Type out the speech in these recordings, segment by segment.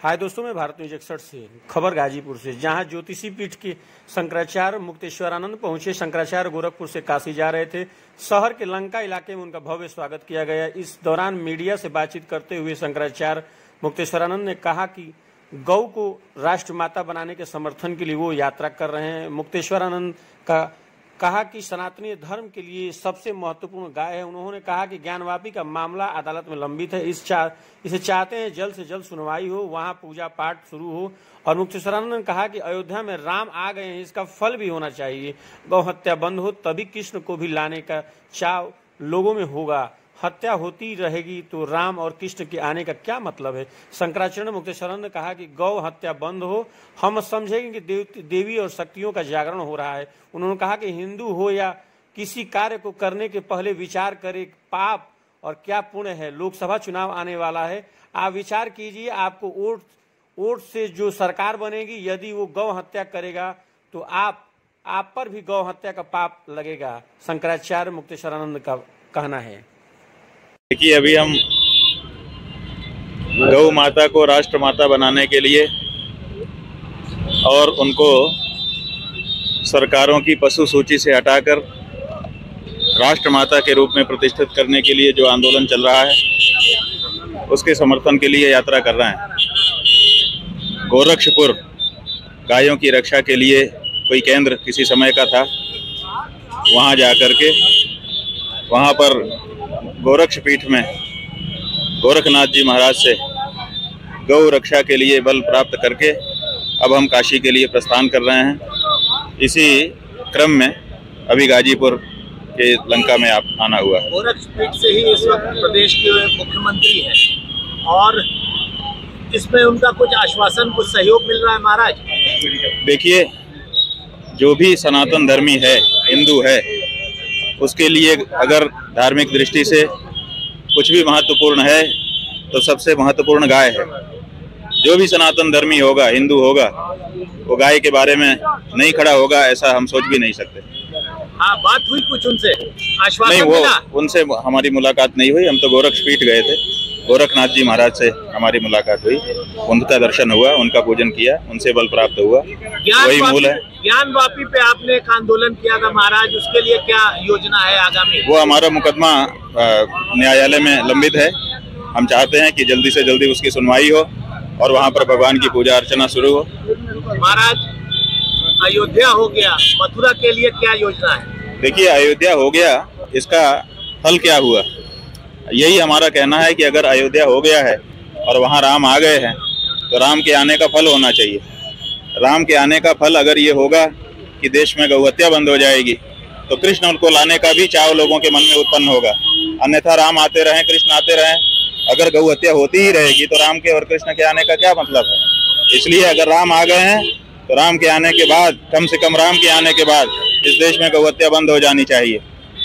हाय दोस्तों, मैं भारत न्यूज 61 से खबर गाजीपुर से, जहां ज्योतिषी पीठ के शंकराचार्य मुक्तेश्वरानंद पहुंचे। शंकराचार्य गोरखपुर से काशी जा रहे थे। शहर के लंका इलाके में उनका भव्य स्वागत किया गया। इस दौरान मीडिया से बातचीत करते हुए शंकराचार्य मुक्तेश्वरानंद ने कहा कि गौ को राष्ट्रमाता बनाने के समर्थन के लिए वो यात्रा कर रहे हैं। मुक्तेश्वरानंद का कहा कि सनातनी धर्म के लिए सबसे महत्वपूर्ण गाय है। उन्होंने कहा कि ज्ञानवापी का मामला अदालत में लंबित है, इसे चाहते हैं जल्द से जल्द सुनवाई हो, वहां पूजा पाठ शुरू हो। और मुक्तेश्वरानंद ने कहा कि अयोध्या में राम आ गए हैं, इसका फल भी होना चाहिए। गौ हत्या बंद हो तभी कृष्ण को भी लाने का चाव लोगों में होगा। हत्या होती रहेगी तो राम और कृष्ण के आने का क्या मतलब है। शंकराचार्य मुक्तेश्वरानंद ने कहा कि गौ हत्या बंद हो, हम समझेंगे कि देवी और शक्तियों का जागरण हो रहा है। उन्होंने कहा कि हिंदू हो या किसी कार्य को करने के पहले विचार करे पाप और क्या पुण्य है। लोकसभा चुनाव आने वाला है, आप विचार कीजिए, आपको वोट से जो सरकार बनेगी, यदि वो गौ हत्या करेगा तो आप पर भी गौ हत्या का पाप लगेगा। शंकराचार्य मुक्तेश्वरानंद का कहना है। देखिए, अभी हम गौ माता को राष्ट्र माता बनाने के लिए और उनको सरकारों की पशु सूची से हटाकर राष्ट्र माता के रूप में प्रतिष्ठित करने के लिए जो आंदोलन चल रहा है, उसके समर्थन के लिए यात्रा कर रहे हैं। गोरक्षपुर गायों की रक्षा के लिए कोई केंद्र किसी समय का था, वहां जाकर के वहां पर गोरक्ष पीठ में गोरखनाथ जी महाराज से गौ रक्षा के लिए बल प्राप्त करके अब हम काशी के लिए प्रस्थान कर रहे हैं। इसी क्रम में अभी गाजीपुर के लंका में आना हुआ। गोरक्ष पीठ से ही इस वक्त प्रदेश के मुख्यमंत्री हैं और इसमें उनका कुछ आश्वासन, कुछ सहयोग मिल रहा है महाराज। देखिए, जो भी सनातन धर्मी है, हिंदू है, उसके लिए अगर धार्मिक दृष्टि से कुछ भी महत्वपूर्ण है तो सबसे महत्वपूर्ण गाय है। जो भी सनातन धर्मी होगा, हिंदू होगा, वो गाय के बारे में नहीं खड़ा होगा, ऐसा हम सोच भी नहीं सकते। हाँ, बात हुई कुछ उनसे, आश्वासन नहीं, मिला? उनसे हमारी मुलाकात नहीं हुई। हम तो गोरक्ष पीठ गए थे, गोरखनाथ जी महाराज से हमारी मुलाकात हुई, उनका दर्शन हुआ, उनका पूजन किया, उनसे बल प्राप्त हुआ, वही मूल है। ज्ञानवापी पे आपने एक आंदोलन किया था महाराज, उसके लिए क्या योजना है आगामी? वो हमारा मुकदमा न्यायालय में लंबित है। हम चाहते हैं कि जल्दी से जल्दी उसकी सुनवाई हो और वहाँ पर भगवान की पूजा अर्चना शुरू हो। महाराज, अयोध्या हो गया, मथुरा के लिए क्या योजना है? देखिए, अयोध्या हो गया, इसका फल क्या हुआ? यही हमारा कहना है कि अगर अयोध्या हो गया है और वहाँ राम आ गए हैं तो राम के आने का फल होना चाहिए। राम के आने का फल अगर ये होगा कि देश में गौ हत्या बंद हो जाएगी तो कृष्ण को लाने का भी चाव लोगों के मन में उत्पन्न होगा। अन्यथा राम आते रहें, कृष्ण आते रहें, अगर गौ हत्या होती ही रहेगी तो राम के और कृष्ण के आने का क्या मतलब है। इसलिए अगर राम आ गए हैं तो राम के आने के बाद, कम से कम राम के आने के बाद, इस देश में गौ हत्या बंद हो जानी चाहिए।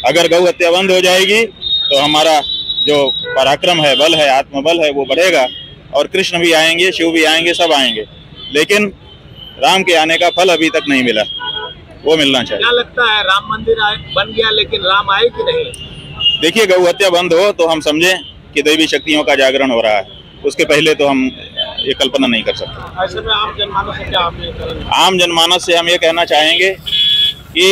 अगर गौ हत्या बंद हो जाएगी तो हमारा जो पराक्रम है, बल है, आत्मबल है, वो बढ़ेगा और कृष्ण भी आएंगे, शिव भी आएंगे, सब आएंगे। लेकिन राम के आने का फल अभी तक नहीं मिला, वो मिलना चाहिए। क्या लगता है, राम मंदिर बन गया लेकिन राम आए कि नहीं? देखिए, गौ हत्या बंद हो तो हम समझें कि दैवी शक्तियों का जागरण हो रहा है, उसके पहले तो हम ये कल्पना नहीं कर सकते। ऐसे में आम जनमानस से क्या आप आम जनमानस से हम ये कहना चाहेंगे कि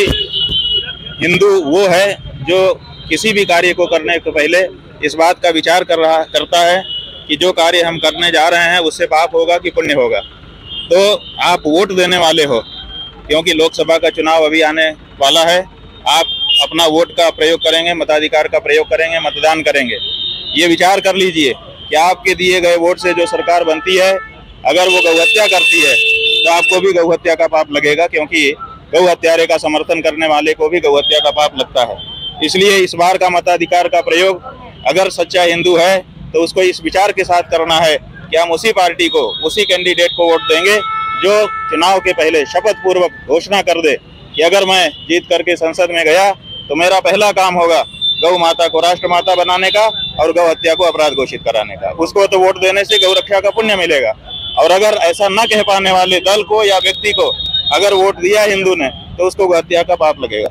हिंदू वो है जो किसी भी कार्य को करने के पहले इस बात का विचार करता है कि जो कार्य हम करने जा रहे हैं उससे पाप होगा कि पुण्य होगा। तो आप वोट देने वाले हो, क्योंकि लोकसभा का चुनाव अभी आने वाला है, आप अपना वोट का प्रयोग करेंगे, मताधिकार का प्रयोग करेंगे, मतदान करेंगे। ये विचार कर लीजिए कि आपके दिए गए वोट से जो सरकार बनती है, अगर वो गौ हत्या करती है तो आपको भी गौ हत्या का पाप लगेगा, क्योंकि गौ हत्यारे का समर्थन करने वाले को भी गौ हत्या का पाप लगता है। इसलिए इस बार का मताधिकार का प्रयोग अगर सच्चा हिंदू है तो उसको इस विचार के साथ करना है कि हम उसी पार्टी को, उसी कैंडिडेट को वोट देंगे जो चुनाव के पहले शपथ पूर्वक घोषणा कर दे कि अगर मैं जीत करके संसद में गया तो मेरा पहला काम होगा गौ माता को राष्ट्र माता बनाने का और गौ हत्या को अपराध घोषित कराने का। उसको तो वोट देने से गौ रक्षा का पुण्य मिलेगा। और अगर ऐसा न कह पाने वाले दल को या व्यक्ति को अगर वोट दिया हिंदू ने तो उसको गौ हत्या का पाप लगेगा।